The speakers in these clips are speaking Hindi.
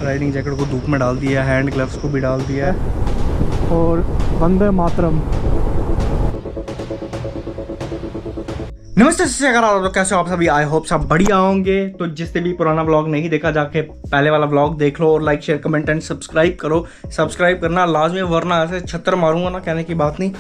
राइडिंग जैकेट को धूप में डाल दिया, हैंड ग्लव्स को भी डाल दिया और वंदे मातरम। नमस्ते अगर आप लोग कैसे हो आप सभी, आई होप सब बढ़िया होंगे। तो जिसने भी पुराना व्लॉग नहीं देखा जाके पहले वाला व्लॉग देख लो और like share comment and subscribe करो। सब्सक्राइब करना लाजमी, वरना ऐसे छत्तर मारूंगा ना, कहने की बात नहीं।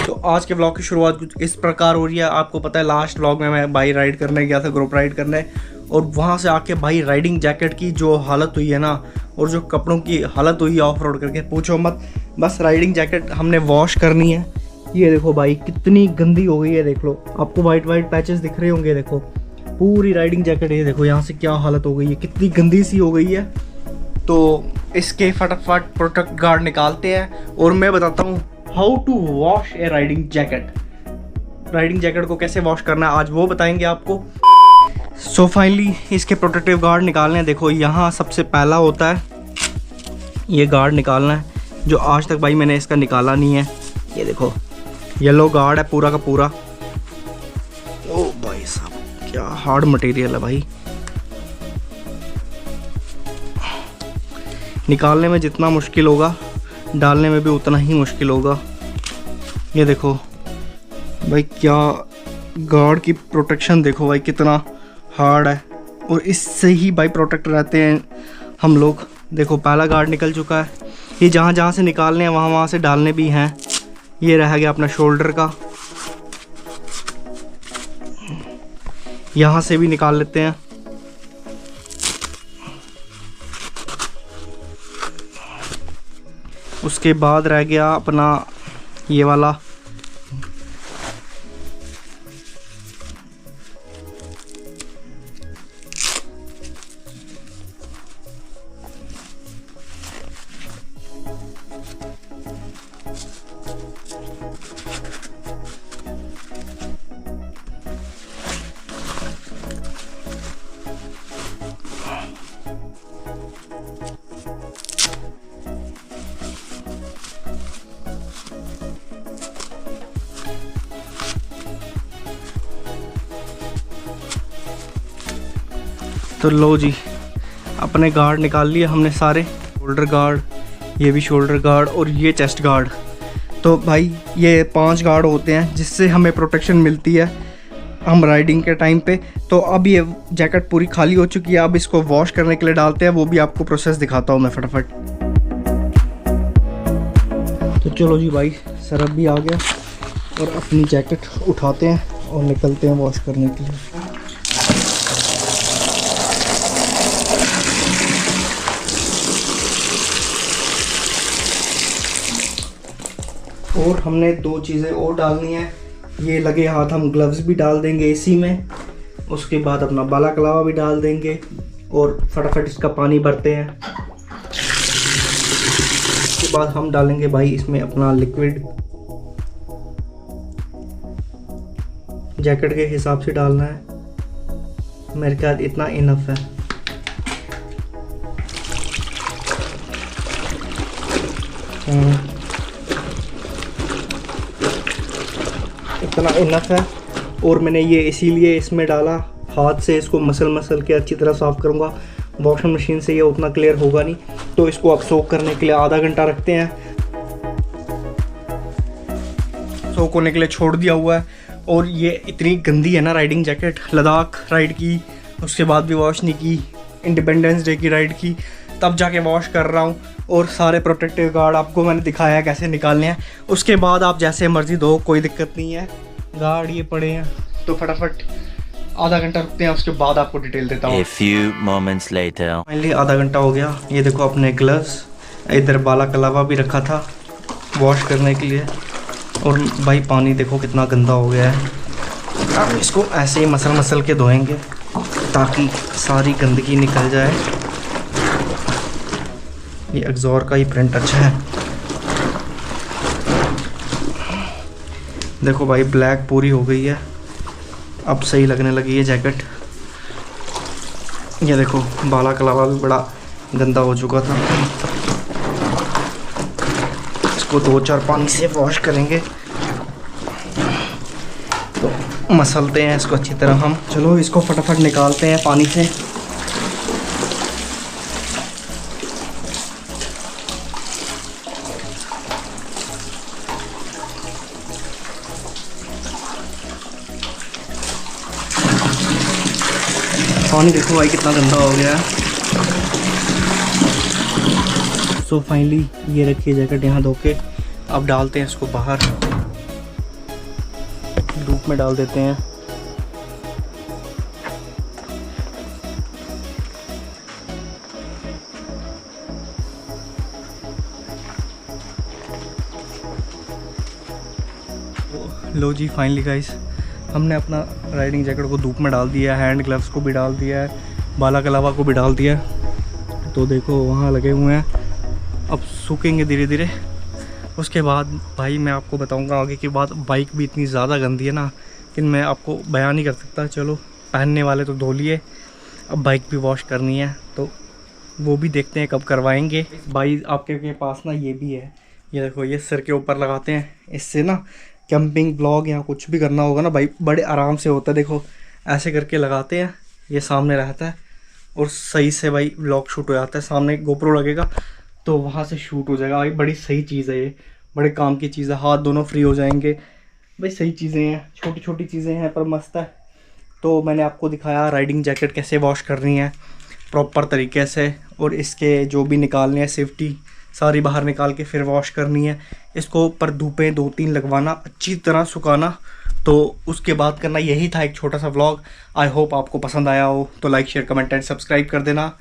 तो आज के व्लॉग की शुरुआत कुछ इस प्रकार हो रही है। आपको पता है लास्ट व्लॉग में मैं बाइक राइड करने गया था, ग्रुप राइड करने, और वहाँ से आके भाई राइडिंग जैकेट की जो हालत हुई है ना, और जो कपड़ों की हालत हुई है ऑफ रोड करके, पूछो मत। बस राइडिंग जैकेट हमने वॉश करनी है। ये देखो भाई कितनी गंदी हो गई है, देख लो। आपको वाइट वाइट पैचेस दिख रहे होंगे, देखो पूरी राइडिंग जैकेट। ये देखो यहाँ से क्या हालत हो गई है, कितनी गंदी सी हो गई है। तो इसके फटाफट प्रोटेक्ट गार्ड निकालते हैं और मैं बताता हूँ how to wash a riding jacket. Riding jacket को कैसे वॉश करना है आज वो बताएंगे आपको। सो फाइनली इसके प्रोटेक्टिव गार्ड निकालने हैं। देखो यहाँ सबसे पहला होता है ये गार्ड निकालना है, जो आज तक भाई मैंने इसका निकाला नहीं है। ये देखो येलो गार्ड है पूरा का पूरा। ओ भाई साहब क्या हार्ड मटेरियल है भाई। निकालने में जितना मुश्किल होगा डालने में भी उतना ही मुश्किल होगा। ये देखो भाई क्या गार्ड की प्रोटेक्शन देखो भाई, कितना हार्ड है। और इससे ही भाई प्रोटेक्ट रहते हैं हम लोग। देखो पहला गार्ड निकल चुका है। ये जहाँ जहाँ से निकालने हैं वहाँ से डालने भी हैं। ये रह गया अपना शोल्डर का, यहाँ से भी निकाल लेते हैं। उसके बाद रह गया अपना ये वाला। तो लो जी अपने गार्ड निकाल लिए हमने सारे। शोल्डर गार्ड, ये भी शोल्डर गार्ड और ये चेस्ट गार्ड। तो भाई ये 5 गार्ड होते हैं जिससे हमें प्रोटेक्शन मिलती है हम राइडिंग के टाइम पे। तो अब ये जैकेट पूरी खाली हो चुकी है, अब इसको वॉश करने के लिए डालते हैं। वो भी आपको प्रोसेस दिखाता हूँ मैं फटाफट। तो चलो जी भाई सरफ भी आ गया और अपनी जैकेट उठाते हैं और निकलते हैं वॉश करने के लिए। और हमने 2 चीज़ें और डालनी है। ये लगे हाथ हम ग्लव्स भी डाल देंगे इसी में। उसके बाद अपना बाला कलावा भी डाल देंगे और फटाफट इसका पानी भरते हैं। उसके बाद हम डालेंगे भाई इसमें अपना लिक्विड। जैकेट के हिसाब से डालना है, मेरे ख्याल इतना इनफ है। इतना इनफ है। और मैंने ये इसीलिए इसमें डाला, हाथ से इसको मसल के अच्छी तरह साफ़ करूँगा। वॉशिंग मशीन से ये उतना क्लियर होगा नहीं, तो इसको अब सोक करने के लिए आधा घंटा रखते हैं। सोक होने के लिए छोड़ दिया हुआ है। और ये इतनी गंदी है ना राइडिंग जैकेट, लद्दाख राइड की, उसके बाद भी वॉश नहीं की, इंडिपेंडेंस डे की राइड की, तब जाके वॉश कर रहा हूँ। और सारे प्रोटेक्टिव गार्ड आपको मैंने दिखाया है कैसे निकालने हैं। उसके बाद आप जैसे मर्जी दो, कोई दिक्कत नहीं है। गार्ड ये पड़े हैं तो फटाफट आधा घंटा रुकते हैं, उसके बाद आपको डिटेल देता हूँ। A few moments later. Finally आधा घंटा हो गया। ये देखो अपने ग्लव्स, इधर बाला कलावा भी रखा था वॉश करने के लिए। और भाई पानी देखो कितना गंदा हो गया है। अब इसको ऐसे ही मसल के धोएंगे ताकि सारी गंदगी निकल जाए। ये एग्जॉर का ही प्रिंट अच्छा है। देखो भाई ब्लैक पूरी हो गई है, अब सही लगने लगी है जैकेट। ये देखो बाला कलावा भी बड़ा गंदा हो चुका था। इसको 2-4 पानी से वॉश करेंगे। तो मसलते हैं इसको अच्छी तरह हम। चलो इसको फटाफट निकालते हैं पानी से। पानी देखो भाई कितना गंदा हो गया है। सो फाइनली ये रखिए जैकेट यहाँ धो के। अब डालते हैं इसको बाहर, धूप में डाल देते हैं। लो जी फाइनली गाइस, हमने अपना राइडिंग जैकेट को धूप में डाल दिया है, हैंड ग्लव्स को भी डाल दिया है, बाला कलावा को भी डाल दिया है। तो देखो वहाँ लगे हुए हैं, अब सूखेंगे धीरे धीरे। उसके बाद भाई मैं आपको बताऊंगा आगे की बात। बाइक भी इतनी ज़्यादा गंदी है ना कि मैं आपको बयान नहीं कर सकता। चलो पहनने वाले तो धो लिए, अब बाइक भी वॉश करनी है तो वो भी देखते हैं कब करवाएंगे। भाई आपके के पास ना ये भी है, ये देखो, ये सिर के ऊपर लगाते हैं। इससे ना कैंपिंग ब्लॉग या कुछ भी करना होगा ना भाई बड़े आराम से होता है। देखो ऐसे करके लगाते हैं, ये सामने रहता है और सही से भाई ब्लॉग शूट हो जाता है। सामने गोप्रो लगेगा तो वहाँ से शूट हो जाएगा भाई। बड़ी सही चीज़ है ये, बड़े काम की चीज़ है। हाथ दोनों फ्री हो जाएंगे भाई। सही चीज़ें हैं, छोटी छोटी चीज़ें हैं पर मस्त है। तो मैंने आपको दिखाया राइडिंग जैकेट कैसे वॉश करनी है प्रॉपर तरीके से, और इसके जो भी निकालने हैं सेफ्टी सारी बाहर निकाल के फिर वॉश करनी है। इसको ऊपर धूपें 2-3 लगवाना, अच्छी तरह सुखाना, तो उसके बाद करना। यही था एक छोटा सा व्लॉग। आई होप आपको पसंद आया हो, तो like share comment and subscribe कर देना।